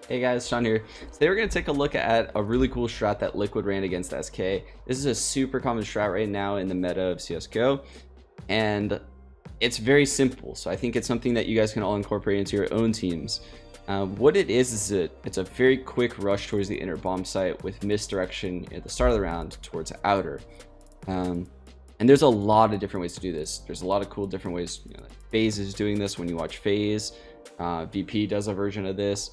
Hey guys, Sean here. Today we're going to take a look at a really cool strat that Liquid ran against SK. This is a super common strat right now in the meta of CSGO, and it's very simple. So I think it's something that you guys can all incorporate into your own teams. What it is it's a very quick rush towards the inner bomb site with misdirection at the start of the round towards outer. And there's a lot of different ways to do this. There's a lot of cool different ways. Like FaZe is doing this when you watch FaZe. VP does a version of this.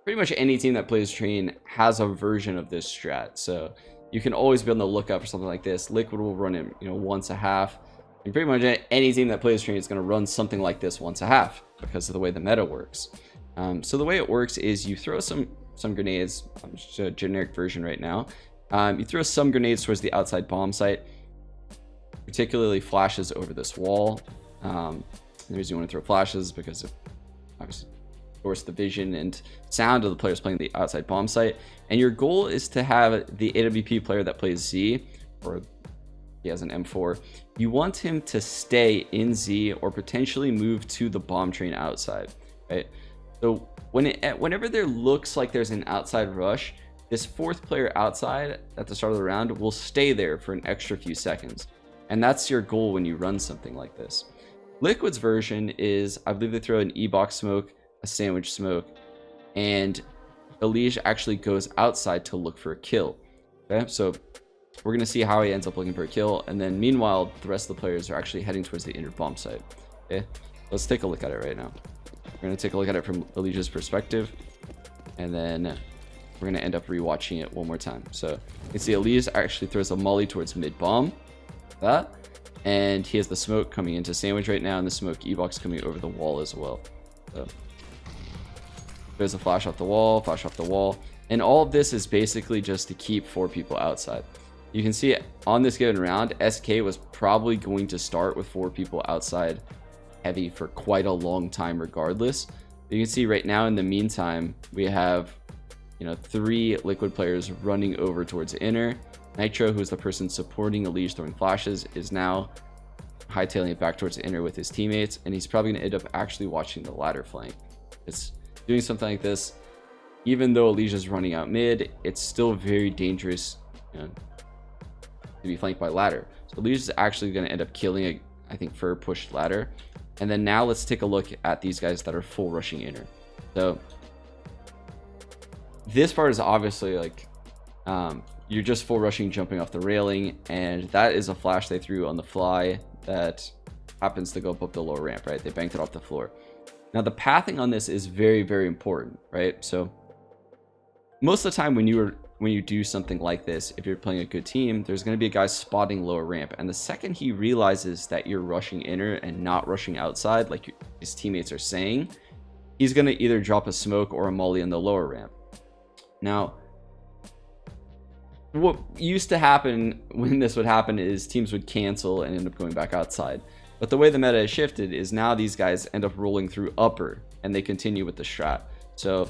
Pretty much any team that plays Train has a version of this strat, so you can always be on the lookout for something like this. Liquid will run it, once a half, and pretty much any team that plays Train is going to run something like this once a half because of the way the meta works. So the way it works is you throw some grenades. I'm just a generic version right now. You throw some grenades towards the outside bomb site, particularly flashes over this wall. The reason you want to throw flashes is because it obviously force the vision and sound of the players playing the outside bomb site, and your goal is to have the AWP player that plays Z, or he has an M4, you want him to stay in Z or potentially move to the bomb train outside, right? So whenever there looks like there's an outside rush, this fourth player outside at the start of the round will stay there for an extra few seconds, and that's your goal when you run something like this. Liquid's version is, I believe they throw an E-box smoke, a sandwich smoke, and Elige actually goes outside to look for a kill. Okay, so we're gonna see how he ends up looking for a kill, and then meanwhile the rest of the players are actually heading towards the inner bomb site. Okay, let's take a look at it right now. We're gonna take a look at it from Elige's perspective, and then we're gonna end up rewatching it one more time. So you can see Elige actually throws a molly towards mid bomb, and he has the smoke coming into sandwich right now, and the smoke E-box coming over the wall as well. So there's a flash off the wall, and all of this is basically just to keep 4 people outside. You can see on this given round, SK was probably going to start with 4 people outside heavy for quite a long time regardless. You can see right now in the meantime, we have 3 Liquid players running over towards inner. Nitro, who's the person supporting Elige throwing flashes, is now hightailing it back towards inner with his teammates, and he's probably going to end up actually watching the ladder flank. It's doing something like this, even though Elige is running out mid, it's still very dangerous to be flanked by ladder. So Elige is actually going to end up killing a, I think, fur pushed ladder. And then now let's take a look at these guys that are full rushing inner. So this part is obviously like you're just full rushing, jumping off the railing, and that is a flash they threw on the fly that happens to go up the lower ramp, right? They banked it off the floor. Now the pathing on this is very, very important, right? So most of the time when you do something like this, if you're playing a good team, there's going to be a guy spotting lower ramp, and the second he realizes that you're rushing inner and not rushing outside like his teammates are saying, he's going to either drop a smoke or a molly in the lower ramp. Now what used to happen when this would happen is teams would cancel and end up going back outside. But the way the meta has shifted is now these guys end up rolling through upper and they continue with the strat. So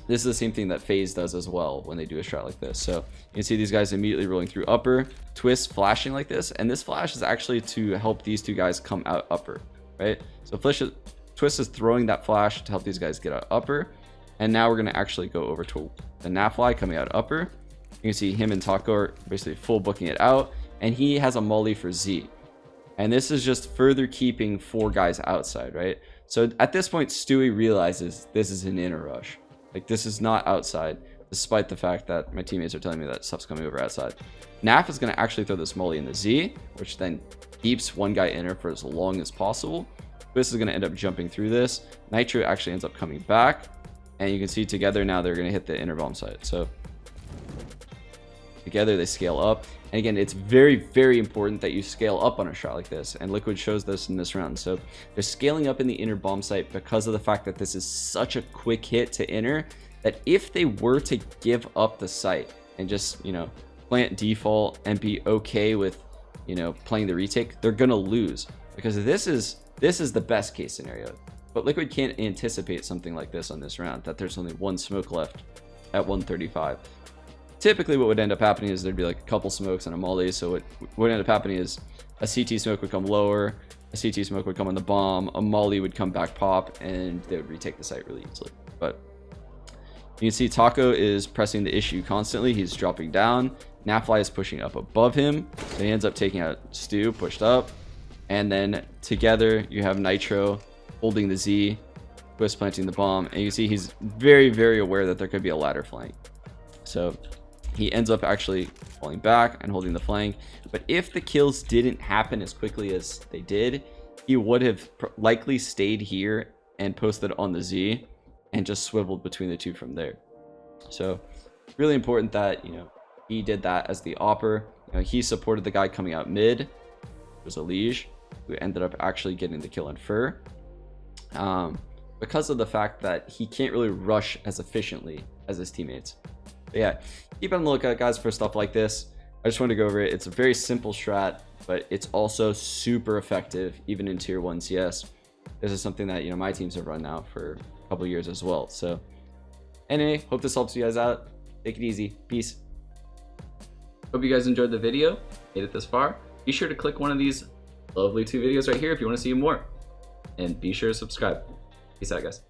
this is the same thing that FaZe does as well when they do a strat like this. So you can see these guys immediately rolling through upper, Twist flashing like this, and this flash is actually to help these 2 guys come out upper, right? So Twist is throwing that flash to help these guys get out upper, and now we're going to actually go over to the Nafly coming out upper. You can see him and Taco are basically full booking it out, and he has a molly for Z. And this is just further keeping 4 guys outside, right? So at this point, Stewie realizes this is an inner rush. Like, this is not outside, despite the fact that my teammates are telling me that stuff's coming over outside. Naf is going to actually throw this molly in the Z, which then keeps 1 guy inner for as long as possible. This is going to end up jumping through this. Nitro actually ends up coming back, and you can see together now they're going to hit the inner bomb site. So together they scale up, and again, it's very, very important that you scale up on a shot like this, and Liquid shows this in this round. So they're scaling up in the inner bomb site because of the fact that this is such a quick hit to inner, that if they were to give up the site and just plant default and be okay with playing the retake, they're gonna lose, because this is the best case scenario. But Liquid can't anticipate something like this on this round, that there's only 1 smoke left at 135. Typically what would end up happening is there'd be like a couple smokes and a molly. So what would end up happening is a CT smoke would come lower, a CT smoke would come on the bomb, a molly would come back pop, and they would retake the site really easily. But You can see Taco is pressing the issue constantly. He's dropping down. Napfly is pushing up above him. So he ends up taking out Stu, pushed up. And then together you have Nitro holding the Z, Twist planting the bomb. And you see he's very, very aware that there could be a ladder flank. So he ends up actually falling back and holding the flank. But if the kills didn't happen as quickly as they did, he would have likely stayed here and posted on the Z and just swiveled between the two from there. So really important that, you know, he did that as the opper. You know, he supported the guy coming out mid. It was a Liege who ended up actually getting the kill on Fur. Because of the fact that he can't really rush as efficiently as his teammates. But yeah, keep on the lookout, guys, for stuff like this. I just wanted to go over it. It's a very simple strat, but it's also super effective, even in tier 1 CS. This is something that, you know, my teams have run now for a couple years as well. So anyway, hope this helps you guys out. Take it easy. Peace. Hope you guys enjoyed the video, made it this far. Be sure to click one of these lovely 2 videos right here if you want to see more. And be sure to subscribe. Peace out, guys.